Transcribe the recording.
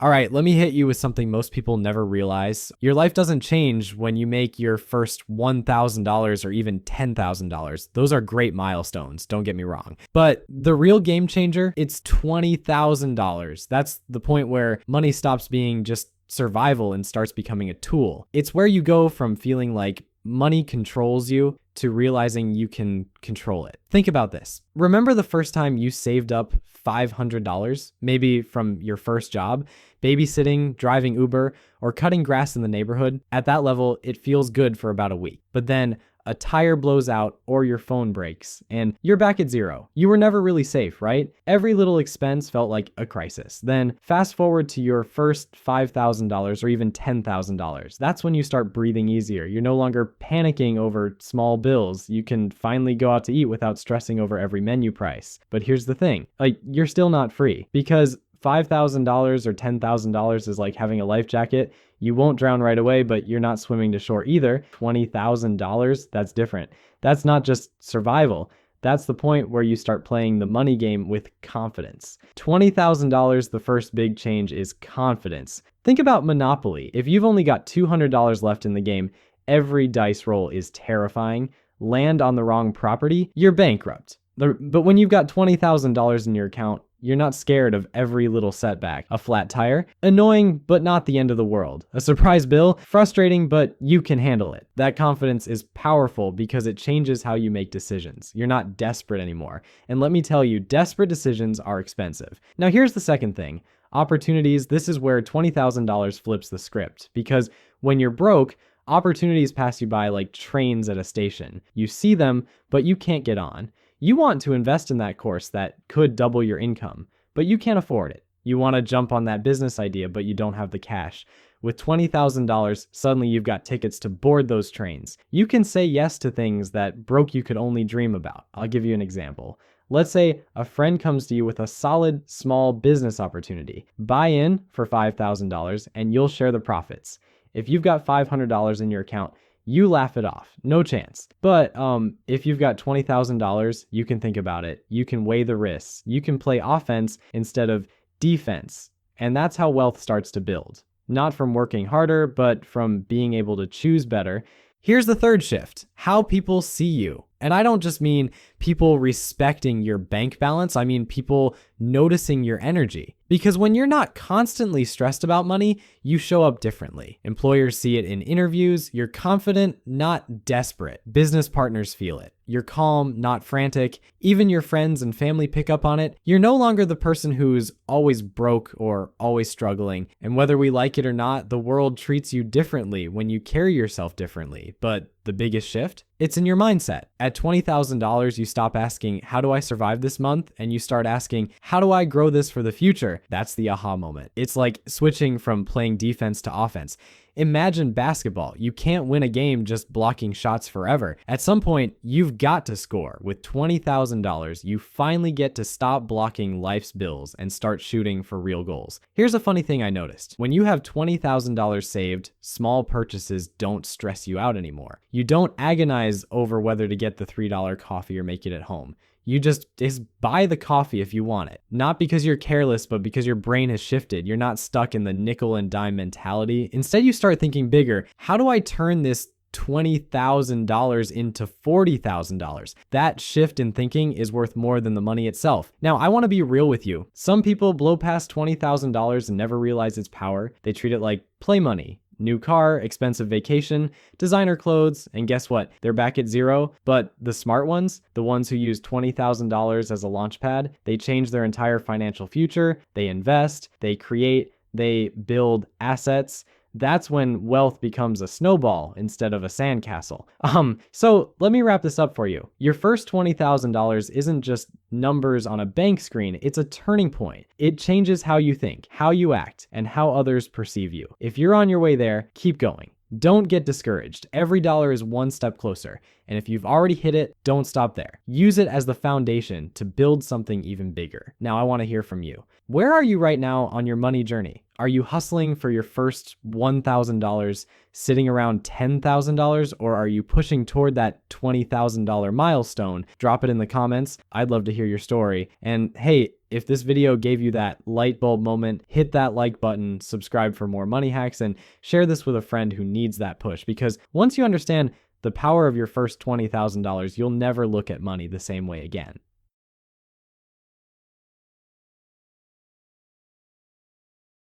All right, let me hit you with something most people never realize. Your life doesn't change when you make your first $1,000 or even $10,000. Those are great milestones, don't get me wrong. But the real game changer, it's $20,000. That's the point where money stops being just survival and starts becoming a tool. It's where you go from feeling like money controls you to realizing you can control it. Think about this. Remember the first time you saved up $500, maybe from your first job, babysitting, driving Uber, or cutting grass in the neighborhood? At that level, it feels good for about a week. But then a tire blows out or your phone breaks and you're back at zero. You were never really safe, right? Every little expense felt like a crisis. Then fast forward to your first $5,000 or even $10,000. That's when you start breathing easier. You're no longer panicking over small bills. You can finally go out to eat without stressing over every menu price. But here's the thing, you're still not free, because $5,000 or $10,000 is like having a life jacket. You won't drown right away, but you're not swimming to shore either. $20,000, that's different. That's not just survival. That's the point where you start playing the money game with confidence. $20,000, the first big change is confidence. Think about Monopoly. If you've only got $200 left in the game, every dice roll is terrifying. Land on the wrong property, you're bankrupt. But when you've got $20,000 in your account, you're not scared of every little setback. A flat tire? Annoying, but not the end of the world. A surprise bill? Frustrating, but you can handle it. That confidence is powerful because it changes how you make decisions. You're not desperate anymore. And let me tell you, desperate decisions are expensive. Now here's the second thing. Opportunities, this is where $20,000 flips the script. Because when you're broke, opportunities pass you by like trains at a station. You see them, but you can't get on. You want to invest in that course that could double your income, but you can't afford it. You want to jump on that business idea, but you don't have the cash. With $20,000, suddenly you've got tickets to board those trains. You can say yes to things that broke you could only dream about. I'll give you an example. Let's say a friend comes to you with a solid small business opportunity. Buy in for $5,000 and you'll share the profits. If you've got $500 in your account, you laugh it off. No chance. But if you've got $20,000, you can think about it. You can weigh the risks. You can play offense instead of defense. And that's how wealth starts to build. Not from working harder, but from being able to choose better. Here's the third shift, how people see you. And I don't just mean people respecting your bank balance. I mean people noticing your energy. Because when you're not constantly stressed about money, you show up differently. Employers see it in interviews. You're confident, not desperate. Business partners feel it. You're calm, not frantic. Even your friends and family pick up on it. You're no longer the person who's always broke or always struggling. And whether we like it or not, the world treats you differently when you carry yourself differently. But the biggest shift? It's in your mindset. At $20,000, you stop asking, how do I survive this month? And you start asking, how do I grow this for the future? That's the aha moment. It's like switching from playing defense to offense. Imagine basketball. You can't win a game just blocking shots forever. At some point, you've got to score. With $20,000, you finally get to stop blocking life's bills and start shooting for real goals. Here's a funny thing I noticed. When you have $20,000 saved, small purchases don't stress you out anymore. You don't agonize over whether to get the $3 coffee or make it at home. You just buy the coffee if you want it. Not because you're careless, but because your brain has shifted. You're not stuck in the nickel and dime mentality. Instead, you start thinking bigger. How do I turn this $20,000 into $40,000? That shift in thinking is worth more than the money itself. Now, I want to be real with you. Some people blow past $20,000 and never realize its power. They treat it like play money. New car, expensive vacation, designer clothes, and guess what? They're back at zero. But the smart ones, the ones who use $20,000 as a launch pad, they change their entire financial future. They invest, they create, they build assets. That's when wealth becomes a snowball instead of a sandcastle. So let me wrap this up for you. Your first $20,000 isn't just numbers on a bank screen. It's a turning point. It changes how you think, how you act, and how others perceive you. If you're on your way there, keep going. Don't get discouraged. Every dollar is one step closer. And if you've already hit it, don't stop there. Use it as the foundation to build something even bigger. Now, I want to hear from you. Where are you right now on your money journey? Are you hustling for your first $1,000, sitting around $10,000, or are you pushing toward that $20,000 milestone? Drop it in the comments. I'd love to hear your story. And hey, If this video gave you that light bulb moment, hit that like button, subscribe for more money hacks, and share this with a friend who needs that push. Because once you understand the power of your first $20,000, you'll never look at money the same way again.